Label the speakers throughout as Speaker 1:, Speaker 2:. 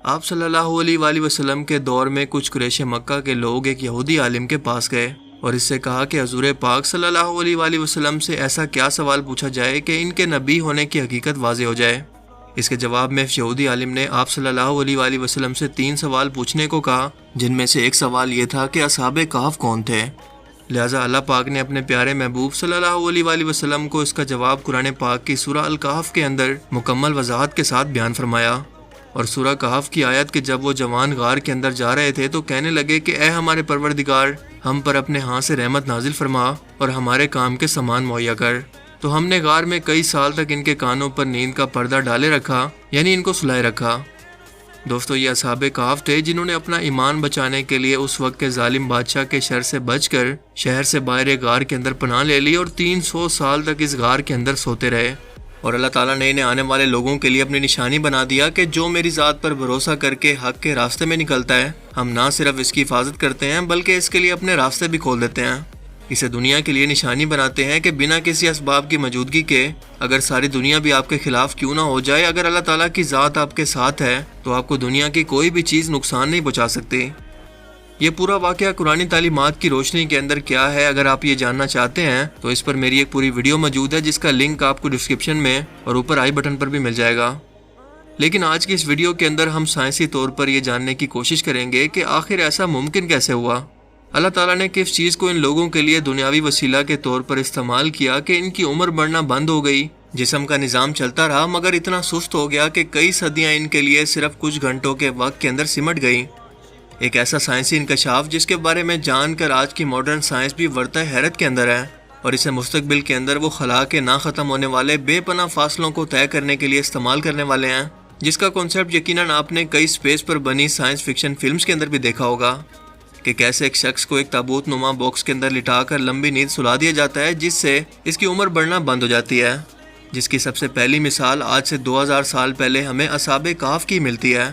Speaker 1: آپ صلی اللہ علیہ وآلہ وسلم کے دور میں کچھ قریش مکہ کے لوگ ایک یہودی عالم کے پاس گئے اور اس سے کہا کہ حضور پاک صلی اللہ علیہ وآلہ وسلم سے ایسا کیا سوال پوچھا جائے کہ ان کے نبی ہونے کی حقیقت واضح ہو جائے۔ اس کے جواب میں یہودی عالم نے آپ صلی اللہ علیہ وآلہ وسلم سے 3 سوال پوچھنے کو کہا، جن میں سے ایک سوال یہ تھا کہ اصحاب کہف کون تھے۔ لہٰذا اللہ پاک نے اپنے پیارے محبوب صلی اللہ علیہ وآلہ وسلم کو اس کا جواب قرآن پاک کی سورہ الکہف کے اندر مکمل وضاحت کے ساتھ بیان فرمایا۔ اور سورہ کہف کی آیت کہ جب وہ جوان غار کے اندر جا رہے تھے تو کہنے لگے کہ اے ہمارے پروردگار، ہم پر اپنے ہاں سے رحمت نازل فرما اور ہمارے کام کے سامان مہیا کر۔ تو ہم نے غار میں کئی سال تک ان کے کانوں پر نیند کا پردہ ڈالے رکھا، یعنی ان کو سلائے رکھا۔ دوستو، یہ اصحاب کہف تھے جنہوں نے اپنا ایمان بچانے کے لیے اس وقت کے ظالم بادشاہ کے شر سے بچ کر شہر سے باہر غار کے اندر پناہ لے لی اور 300 سال تک اس غار کے اندر سوتے رہے۔ اور اللہ تعالیٰ نے انہیں آنے والے لوگوں کے لیے اپنی نشانی بنا دیا کہ جو میری ذات پر بھروسہ کر کے حق کے راستے میں نکلتا ہے، ہم نہ صرف اس کی حفاظت کرتے ہیں بلکہ اس کے لیے اپنے راستے بھی کھول دیتے ہیں۔ اسے دنیا کے لیے نشانی بناتے ہیں کہ بنا کسی اسباب کی موجودگی کے اگر ساری دنیا بھی آپ کے خلاف کیوں نہ ہو جائے، اگر اللہ تعالیٰ کی ذات آپ کے ساتھ ہے تو آپ کو دنیا کی کوئی بھی چیز نقصان نہیں پہنچا سکتی۔ یہ پورا واقعہ قرآنی تعلیمات کی روشنی کے اندر کیا ہے، اگر آپ یہ جاننا چاہتے ہیں تو اس پر میری ایک پوری ویڈیو موجود ہے جس کا لنک آپ کو ڈسکرپشن میں اور اوپر آئی بٹن پر بھی مل جائے گا۔ لیکن آج کی اس ویڈیو کے اندر ہم سائنسی طور پر یہ جاننے کی کوشش کریں گے کہ آخر ایسا ممکن کیسے ہوا۔ اللہ تعالیٰ نے کس چیز کو ان لوگوں کے لیے دنیاوی وسیلہ کے طور پر استعمال کیا کہ ان کی عمر بڑھنا بند ہو گئی۔ جسم کا نظام چلتا رہا مگر اتنا سست ہو گیا کہ کئی صدیاں ان کے لیے صرف کچھ گھنٹوں کے وقت کے اندر سمٹ گئی۔ ایک ایسا سائنسی انکشاف جس کے بارے میں جان کر آج کی ماڈرن سائنس بھی ورطہ حیرت کے اندر ہے، اور اسے مستقبل کے اندر وہ خلا کے نہ ختم ہونے والے بے پناہ فاصلوں کو طے کرنے کے لیے استعمال کرنے والے ہیں، جس کا کنسیپٹ یقیناً آپ نے کئی اسپیس پر بنی سائنس فکشن فلمز کے اندر بھی دیکھا ہوگا کہ کیسے ایک شخص کو ایک تابوت نما باکس کے اندر لٹا کر لمبی نیند سلا دیا جاتا ہے جس سے اس کی عمر بڑھنا بند ہو جاتی ہے، جس کی سب سے پہلی مثال آج سے 2000 سال پہلے ہمیں اصحاب کہف کی ملتی ہے۔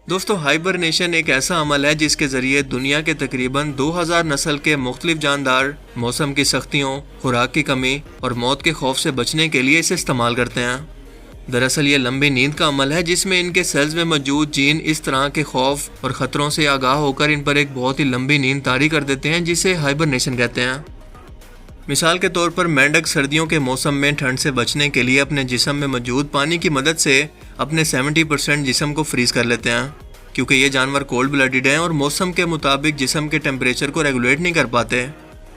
Speaker 1: دوستو، ہائبرنیشن ایک ایسا عمل ہے جس کے ذریعے دنیا کے تقریباً 2000 نسل کے مختلف جاندار موسم کی سختیوں، خوراک کی کمی اور موت کے خوف سے بچنے کے لیے اسے استعمال کرتے ہیں۔ دراصل یہ لمبی نیند کا عمل ہے جس میں ان کے سیلز میں موجود جین اس طرح کے خوف اور خطروں سے آگاہ ہو کر ان پر ایک بہت ہی لمبی نیند طاری کر دیتے ہیں جسے ہائبرنیشن کہتے ہیں۔ مثال کے طور پر مینڈک سردیوں کے موسم میں ٹھنڈ سے بچنے کے لیے اپنے جسم میں موجود پانی کی مدد سے اپنے 70% جسم کو فریز کر لیتے ہیں، کیونکہ یہ جانور کولڈ بلڈڈ ہیں اور موسم کے مطابق جسم کے ٹیمپریچر کو ریگولیٹ نہیں کر پاتے،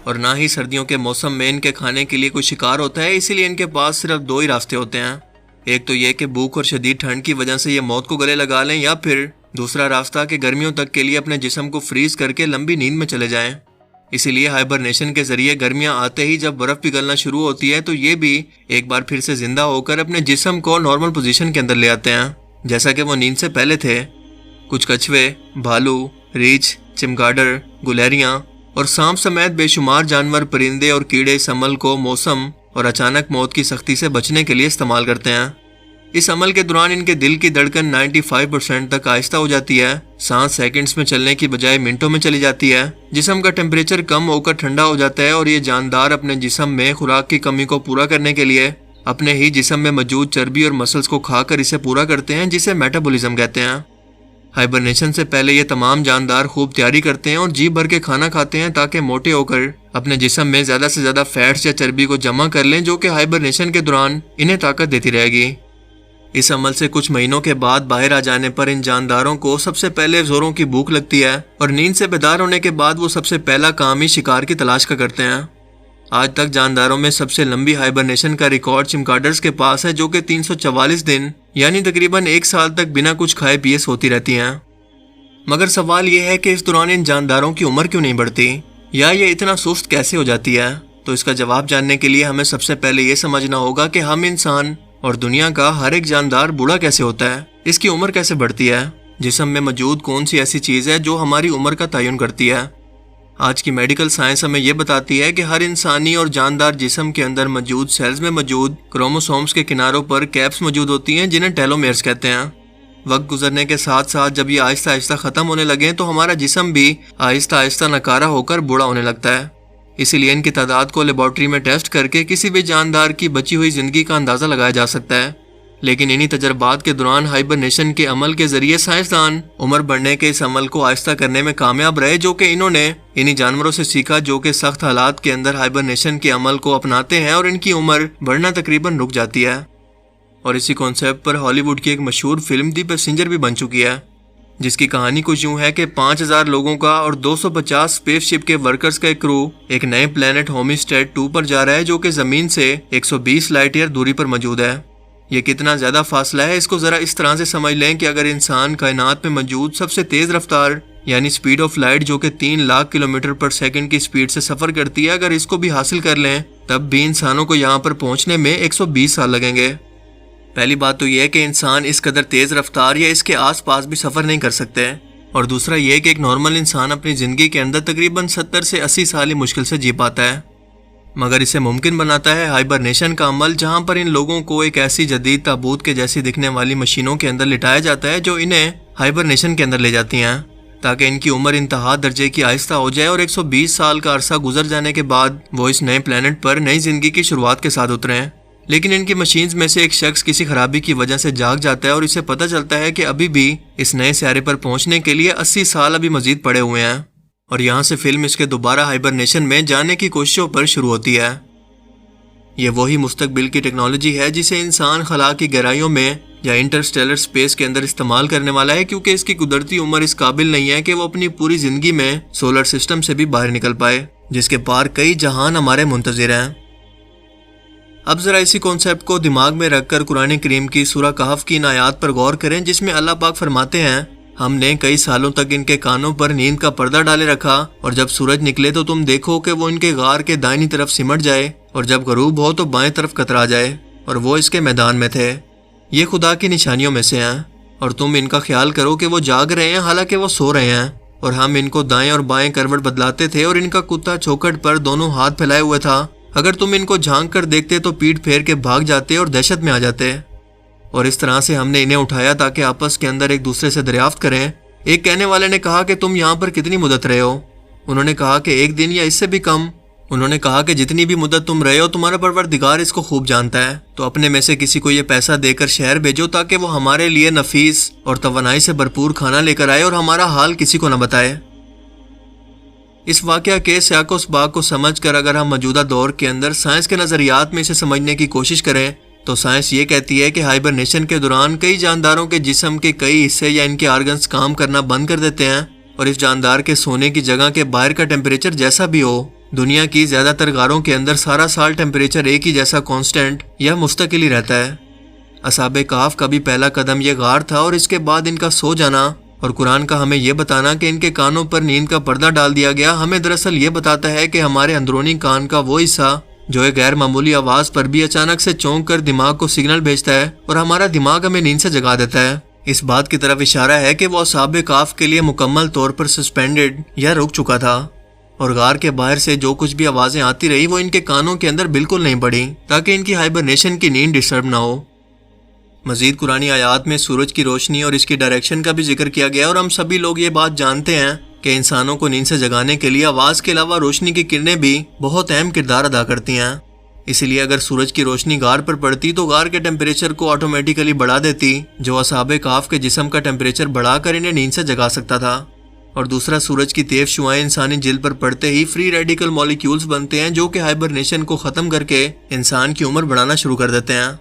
Speaker 1: اور نہ ہی سردیوں کے موسم میں ان کے کھانے کے لیے کوئی شکار ہوتا ہے، اسی لیے ان کے پاس صرف 2 ہی راستے ہوتے ہیں۔ ایک تو یہ کہ بھوک اور شدید ٹھنڈ کی وجہ سے یہ موت کو گلے لگا لیں، یا پھر دوسرا راستہ کہ گرمیوں تک کے لیے اپنے جسم کو فریز کر کے لمبی نیند میں چلے جائیں۔ اسی لیے ہائبرنیشن کے ذریعے گرمیاں آتے ہی جب برف پگھلنا شروع ہوتی ہے تو یہ بھی ایک بار پھر سے زندہ ہو کر اپنے جسم کو نارمل پوزیشن کے اندر لے آتے ہیں جیسا کہ وہ نیند سے پہلے تھے۔ کچھ کچھوے، بھالو، ریچھ، چمگاڈر، گلہریاں اور سانپ سمیت بے شمار جانور، پرندے اور کیڑے اس عمل کو موسم اور اچانک موت کی سختی سے بچنے کے لیے استعمال کرتے ہیں۔ اس عمل کے دوران ان کے دل کی دھڑکن 95% تک آہستہ ہو جاتی ہے، سانس سیکنڈز میں چلنے کی بجائے منٹوں میں چلی جاتی ہے، جسم کا ٹیمپریچر کم ہو کر ٹھنڈا ہو جاتا ہے، اور یہ جاندار اپنے جسم میں خوراک کی کمی کو پورا کرنے کے لیے اپنے ہی جسم میں موجود چربی اور مسلز کو کھا کر اسے پورا کرتے ہیں، جسے میٹابولزم کہتے ہیں۔ ہائبرنیشن سے پہلے یہ تمام جاندار خوب تیاری کرتے ہیں اور جی بھر کے کھانا کھاتے ہیں تاکہ موٹے ہو کر اپنے جسم میں زیادہ سے زیادہ فیٹس یا چربی کو جمع کر لیں، جو کہ ہائبرنیشن کے دوران انہیں طاقت دیتی رہے گی۔ اس عمل سے کچھ مہینوں کے بعد باہر آ جانے پر ان جانداروں کو سب سے پہلے زوروں کی بھوک لگتی ہے، اور نیند سے بیدار ہونے کے بعد وہ سب سے پہلا کام ہی شکار کی تلاش کا کرتے ہیں۔ آج تک جانداروں میں سب سے لمبی ہائبرنیشن کا ریکارڈ چمگاڈرز کے پاس ہے، جو کہ 344 دن یعنی تقریباً 1 سال تک بنا کچھ کھائے پیے سوتی رہتی ہیں۔ مگر سوال یہ ہے کہ اس دوران ان جانداروں کی عمر کیوں نہیں بڑھتی، یا یہ اتنا سست کیسے ہو جاتی ہے؟ تو اس کا جواب جاننے کے لیے ہمیں سب سے پہلے یہ سمجھنا ہوگا کہ ہم انسان اور دنیا کا ہر ایک جاندار بوڑھا کیسے ہوتا ہے، اس کی عمر کیسے بڑھتی ہے، جسم میں موجود کون سی ایسی چیز ہے جو ہماری عمر کا تعین کرتی ہے۔ آج کی میڈیکل سائنس ہمیں یہ بتاتی ہے کہ ہر انسانی اور جاندار جسم کے اندر موجود سیلز میں موجود کروموسومز کے کناروں پر کیپس موجود ہوتی ہیں جنہیں ٹیلومیرز کہتے ہیں۔ وقت گزرنے کے ساتھ ساتھ جب یہ آہستہ آہستہ ختم ہونے لگیں تو ہمارا جسم بھی آہستہ آہستہ ناکارہ ہو کر بوڑھا ہونے لگتا ہے۔ اسی لیے ان کی تعداد کو لیبارٹری میں ٹیسٹ کر کے کسی بھی جاندار کی بچی ہوئی زندگی کا اندازہ لگایا جا سکتا ہے۔ لیکن انہی تجربات کے دوران ہائبرنیشن کے عمل کے ذریعے سائنسدان عمر بڑھنے کے اس عمل کو آہستہ کرنے میں کامیاب رہے، جو کہ انہوں نے انہی جانوروں سے سیکھا جو کہ سخت حالات کے اندر ہائبرنیشن کے عمل کو اپناتے ہیں اور ان کی عمر بڑھنا تقریباً رک جاتی ہے۔ اور اسی کانسیپٹ پر ہالی ووڈ کی ایک مشہور فلم دی پیسنجر بھی بن چکی ہے، جس کی کہانی کچھ یوں ہے کہ 5000 لوگوں کا اور 250 اسپیس شپ کے ورکرز کا ایک کرو ایک نئے پلانٹ ہومیسٹیڈ 2 پر جا رہا ہے، جو کہ زمین سے 120 لائٹ ایئر دوری پر موجود ہے۔ یہ کتنا زیادہ فاصلہ ہے اس کو ذرا اس طرح سے سمجھ لیں کہ اگر انسان کائنات میں موجود سب سے تیز رفتار یعنی سپیڈ آف لائٹ جو کہ 3 لاکھ کلومیٹر پر سیکنڈ کی سپیڈ سے سفر کرتی ہے، اگر اس کو بھی حاصل کر لیں تب بھی انسانوں کو یہاں پر پہنچنے میں 120 سال لگیں گے۔ پہلی بات تو یہ ہے کہ انسان اس قدر تیز رفتار یا اس کے آس پاس بھی سفر نہیں کر سکتے، اور دوسرا یہ کہ ایک نارمل انسان اپنی زندگی کے اندر تقریباً 70 سے 80 سال ہی مشکل سے جی پاتا ہے، مگر اسے ممکن بناتا ہے ہائبرنیشن کا عمل، جہاں پر ان لوگوں کو ایک ایسی جدید تابوت کے جیسی دکھنے والی مشینوں کے اندر لٹایا جاتا ہے جو انہیں ہائبرنیشن کے اندر لے جاتی ہیں تاکہ ان کی عمر انتہا درجے کی آہستہ ہو جائے اور 120 سال کا عرصہ گزر جانے کے بعد وہ اس نئے پلانٹ پر نئی زندگی کی شروعات کے ساتھ اتریں۔ لیکن ان کی مشینز میں سے ایک شخص کسی خرابی کی وجہ سے جاگ جاتا ہے اور اسے پتہ چلتا ہے کہ ابھی بھی اس نئے سیارے پر پہنچنے کے لیے 80 سال ابھی مزید پڑے ہوئے ہیں، اور یہاں سے فلم اس کے دوبارہ ہائبرنیشن میں جانے کی کوششوں پر شروع ہوتی ہے۔ یہ وہی مستقبل کی ٹیکنالوجی ہے جسے انسان خلا کی گہرائیوں میں یا انٹرسٹیلر سپیس کے اندر استعمال کرنے والا ہے، کیونکہ اس کی قدرتی عمر اس قابل نہیں ہے کہ وہ اپنی پوری زندگی میں سولر سسٹم سے بھی باہر نکل پائے، جس کے پار کئی جہان ہمارے منتظر ہیں۔ اب ذرا اسی کانسیپٹ کو دماغ میں رکھ کر قرآن کریم کی سورہ کہف کی ان آیات پر غور کریں، جس میں اللہ پاک فرماتے ہیں، ہم نے کئی سالوں تک ان کے کانوں پر نیند کا پردہ ڈالے رکھا، اور جب سورج نکلے تو تم دیکھو کہ وہ ان کے غار کے دائنی طرف سمٹ جائے، اور جب غروب ہو تو بائیں طرف کترا جائے، اور وہ اس کے میدان میں تھے۔ یہ خدا کی نشانیوں میں سے ہیں، اور تم ان کا خیال کرو کہ وہ جاگ رہے ہیں حالانکہ وہ سو رہے ہیں، اور ہم ان کو دائیں اور بائیں کروٹ بدلاتے تھے، اور ان کا کتا چوکھٹ پر دونوں ہاتھ پھیلائے ہوئے تھا۔ اگر تم ان کو جھانک کر دیکھتے تو پیٹ پھیر کے بھاگ جاتے اور دہشت میں آ جاتے، اور اس طرح سے ہم نے انہیں اٹھایا تاکہ آپس کے اندر ایک دوسرے سے دریافت کریں۔ ایک کہنے والے نے کہا کہ تم یہاں پر کتنی مدت رہے ہو؟ انہوں نے کہا کہ 1 دن یا اس سے بھی کم۔ انہوں نے کہا کہ جتنی بھی مدت تم رہے ہو تمہارا پروردگار اس کو خوب جانتا ہے، تو اپنے میں سے کسی کو یہ پیسہ دے کر شہر بھیجو تاکہ وہ ہمارے لیے نفیس اور توانائی سے بھرپور کھانا لے کر آئے اور ہمارا حال کسی کو نہ بتائے۔ اس واقعہ کے سیاق و سباق کو سمجھ کر اگر ہم موجودہ دور کے اندر سائنس کے نظریات میں اسے سمجھنے کی کوشش کریں تو سائنس یہ کہتی ہے کہ ہائبرنیشن کے دوران کئی جانداروں کے جسم کے کئی حصے یا ان کے آرگنز کام کرنا بند کر دیتے ہیں، اور اس جاندار کے سونے کی جگہ کے باہر کا ٹیمپریچر جیسا بھی ہو، دنیا کی زیادہ تر غاروں کے اندر سارا سال ٹیمپریچر ایک ہی جیسا کانسٹنٹ یا مستقل ہی رہتا ہے۔ اصحاب کہف کا بھی پہلا قدم یہ غار تھا، اور اس کے بعد ان کا سو جانا، اور قرآن کا ہمیں یہ بتانا کہ ان کے کانوں پر نیند کا پردہ ڈال دیا گیا ہمیں دراصل یہ بتاتا ہے کہ ہمارے اندرونی کان کا وہ حصہ جو ایک غیر معمولی آواز پر بھی اچانک سے چونک کر دماغ کو سگنل بھیجتا ہے اور ہمارا دماغ ہمیں نیند سے جگا دیتا ہے، اس بات کی طرف اشارہ ہے کہ وہ اصحاب کہف کے لیے مکمل طور پر سسپینڈڈ یا رک چکا تھا، اور غار کے باہر سے جو کچھ بھی آوازیں آتی رہی وہ ان کے کانوں کے اندر بالکل نہیں پڑی تاکہ ان کی ہائبرنیشن کی نیند ڈسٹرب نہ ہو۔ مزید قرآنی آیات میں سورج کی روشنی اور اس کی ڈائریکشن کا بھی ذکر کیا گیا، اور ہم سبھی لوگ یہ بات جانتے ہیں کہ انسانوں کو نیند سے جگانے کے لیے آواز کے علاوہ روشنی کی کرنیں بھی بہت اہم کردار ادا کرتی ہیں۔ اسی لیے اگر سورج کی روشنی غار پر پڑتی تو غار کے ٹیمپریچر کو آٹومیٹیکلی بڑھا دیتی، جو اصحاب کہف کے جسم کا ٹیمپریچر بڑھا کر انہیں نیند سے جگا سکتا تھا۔ اور دوسرا، سورج کی تیز شعاعیں انسانی جلد پر پڑتے ہی فری ریڈیکل مالیکیولز بنتے ہیں جو کہ ہائبرنیشن کو ختم کر کے انسان کی عمر بڑھانا شروع کر دیتے ہیں۔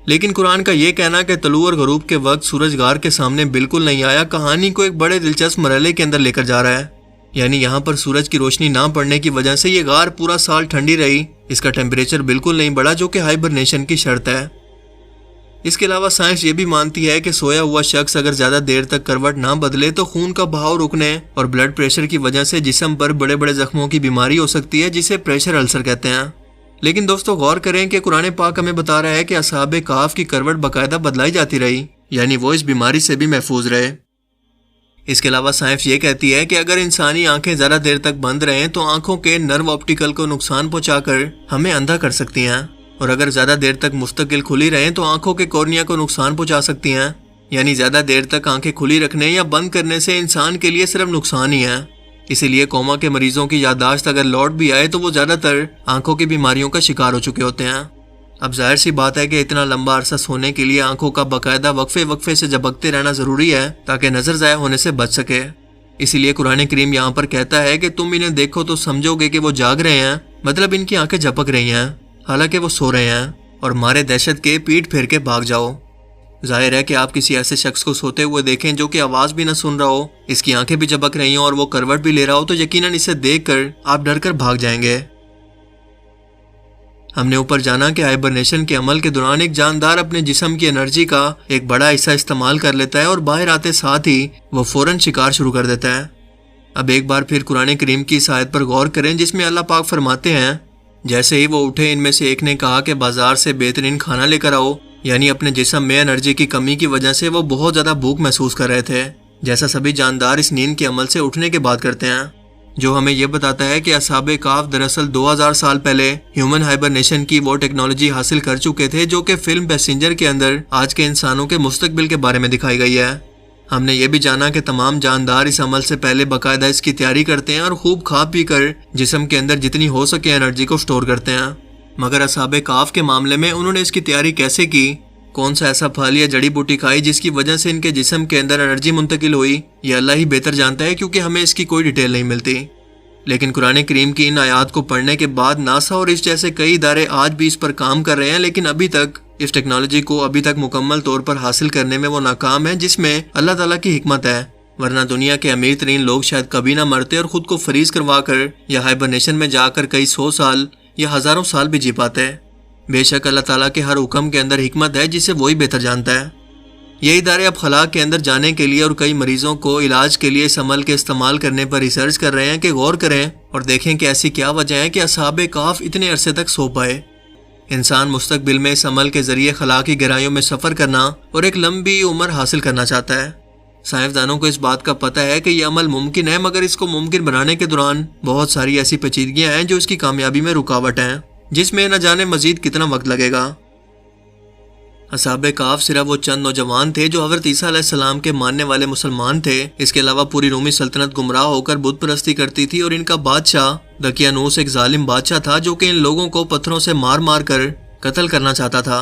Speaker 1: لیکن قرآن کا یہ کہنا کہ طلوع اور غروب کے وقت سورج غار کے سامنے بالکل نہیں آیا کہانی کو ایک بڑے دلچسپ مرحلے کے اندر لے کر جا رہا ہے، یعنی یہاں پر سورج کی روشنی نہ پڑنے کی وجہ سے یہ غار پورا سال ٹھنڈی رہی، اس کا ٹیمپریچر بالکل نہیں بڑھا جو کہ ہائبرنیشن کی شرط ہے۔ اس کے علاوہ سائنس یہ بھی مانتی ہے کہ سویا ہوا شخص اگر زیادہ دیر تک کروٹ نہ بدلے تو خون کا بہاؤ رکنے اور بلڈ پریشر کی وجہ سے جسم پر بڑے بڑے زخموں کی بیماری ہو سکتی ہے جسے پریشر السر کہتے ہیں۔ لیکن دوستو غور کریں کہ قرآن پاک ہمیں بتا رہا ہے کہ اصحاب کہف کی کروٹ باقاعدہ بدلائی جاتی رہی، یعنی وہ اس بیماری سے بھی محفوظ رہے۔ اس کے علاوہ سائنس یہ کہتی ہے کہ اگر انسانی آنکھیں زیادہ دیر تک بند رہیں تو آنکھوں کے نرو آپٹیکل کو نقصان پہنچا کر ہمیں اندھا کر سکتی ہیں، اور اگر زیادہ دیر تک مستقل کھلی رہیں تو آنکھوں کے کورنیا کو نقصان پہنچا سکتی ہیں، یعنی زیادہ دیر تک آنکھیں کھلی رکھنے یا بند کرنے سے انسان کے لیے صرف نقصان ہی ہے۔ اسی لیے کوما کے مریضوں کی یادداشت اگر لوٹ بھی آئے تو وہ زیادہ تر آنکھوں کی بیماریوں کا شکار ہو چکے ہوتے ہیں۔ اب ظاہر سی بات ہے کہ اتنا لمبا عرصہ سونے کے لیے آنکھوں کا باقاعدہ وقفے سے جھپکتے رہنا ضروری ہے تاکہ نظر ضائع ہونے سے بچ سکے۔ اسی لیے قرآن کریم یہاں پر کہتا ہے کہ تم انہیں دیکھو تو سمجھو گے کہ وہ جاگ رہے ہیں، مطلب ان کی آنکھیں جھپک رہی ہیں حالانکہ وہ سو رہے ہیں، اور مارے دہشت کے پیٹ پھیر کے بھاگ جاؤ۔ ظاہر ہے کہ آپ کسی ایسے شخص کو سوتے ہوئے دیکھیں جو کہ آواز بھی نہ سن رہا ہو، اس کی آنکھیں بھی جھپک رہی ہوں اور وہ کروٹ بھی لے رہا ہو، تو یقیناً اسے دیکھ کر آپ ڈر کر بھاگ جائیں گے۔ ہم نے اوپر جانا کہ ہائبرنیشن کے عمل کے دوران ایک جاندار اپنے جسم کی انرجی کا ایک بڑا حصہ استعمال کر لیتا ہے اور باہر آتے ساتھ ہی وہ فوراً شکار شروع کر دیتا ہے۔ اب ایک بار پھر قرآن کریم کی اس آیت پر غور کریں جس میں اللہ پاک فرماتے ہیں، جیسے ہی وہ اٹھے ان میں سے ایک نے کہا کہ بازار سے بہترین کھانا لے کر آؤ، یعنی اپنے جسم میں انرجی کی کمی کی وجہ سے وہ بہت زیادہ بھوک محسوس کر رہے تھے، جیسا سبھی جاندار اس نیند کے عمل سے اٹھنے کے بعد کرتے ہیں، جو ہمیں یہ بتاتا ہے کہ اصحاب کہف دراصل 2000 سال پہلے ہیومن ہائبرنیشن کی وہ ٹیکنالوجی حاصل کر چکے تھے جو کہ فلم پیسنجر کے اندر آج کے انسانوں کے مستقبل کے بارے میں دکھائی گئی ہے۔ ہم نے یہ بھی جانا کہ تمام جاندار اس عمل سے پہلے باقاعدہ اس کی تیاری کرتے ہیں اور خوب کھا پی کر جسم کے اندر جتنی ہو سکے انرجی کو سٹور کرتے ہیں، مگر اصحاب کہف کے معاملے میں انہوں نے اس کی تیاری کیسے کی، کون سا ایسا پھل یا جڑی بوٹی کھائی جس کی وجہ سے ان کے جسم کے اندر انرجی منتقل ہوئی، یہ اللہ ہی بہتر جانتا ہے کیونکہ ہمیں اس کی کوئی ڈیٹیل نہیں ملتی۔ لیکن قرآن کریم کی ان آیات کو پڑھنے کے بعد ناسا اور اس جیسے کئی ادارے آج بھی اس پر کام کر رہے ہیں، لیکن ابھی تک اس ٹیکنالوجی کو مکمل طور پر حاصل کرنے میں وہ ناکام ہے، جس میں اللہ تعالیٰ کی حکمت ہے، ورنہ دنیا کے امیر ترین لوگ شاید کبھی نہ مرتے اور خود کو فریز کروا کر یا ہائبرنیشن میں جا کر کئی 100 سال یا ہزاروں سال بھی جی پاتے۔ بے شک اللہ تعالیٰ کے ہر حکم کے اندر حکمت ہے جسے وہی بہتر جانتا ہے۔ یہ ادارے اب خلا کے اندر جانے کے لیے اور کئی مریضوں کو علاج کے لیے اس عمل کے استعمال کرنے پر ریسرچ کر رہے ہیں کہ غور کریں اور دیکھیں کہ ایسی کیا وجہ ہے کہ اصحاب کہف اتنے عرصے تک سو پائے۔ انسان مستقبل میں اس عمل کے ذریعے خلا کی گہرائیوں میں سفر کرنا اور ایک لمبی عمر حاصل کرنا چاہتا ہے۔ سائنسدانوں کو اس بات کا پتہ ہے کہ یہ عمل ممکن ہے، مگر اس کو ممکن بنانے کے دوران بہت ساری ایسی پیچیدگیاں ہیں جو اس کی کامیابی میں رکاوٹ ہیں، جس میں نہ جانے مزید کتنا وقت لگے گا۔ اصحاب کہف صرف وہ چند نوجوان تھے جو حضرت عیسیٰ علیہ السلام کے ماننے والے مسلمان تھے، اس کے علاوہ پوری رومی سلطنت گمراہ ہو کر بت پرستی کرتی تھی اور ان کا بادشاہ دقیانوس ایک ظالم بادشاہ تھا جو کہ ان لوگوں کو پتھروں سے مار مار کر قتل کرنا چاہتا تھا۔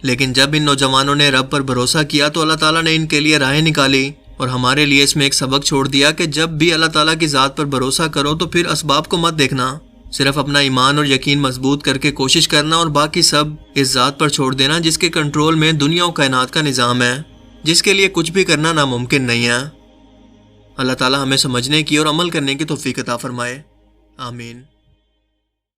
Speaker 1: لیکن جب ان نوجوانوں نے رب پر بھروسہ کیا تو اللہ تعالیٰ نے ان کے لیے راہیں نکالی اور ہمارے لیے اس میں ایک سبق چھوڑ دیا کہ جب بھی اللہ تعالیٰ کی ذات پر بھروسہ کرو تو پھر اسباب کو مت دیکھنا، صرف اپنا ایمان اور یقین مضبوط کر کے کوشش کرنا اور باقی سب اس ذات پر چھوڑ دینا جس کے کنٹرول میں دنیا و کائنات کا نظام ہے، جس کے لیے کچھ بھی کرنا ناممکن نہیں ہے۔ اللہ تعالیٰ ہمیں سمجھنے کی اور عمل کرنے کی توفیق عطا فرمائے، آمین۔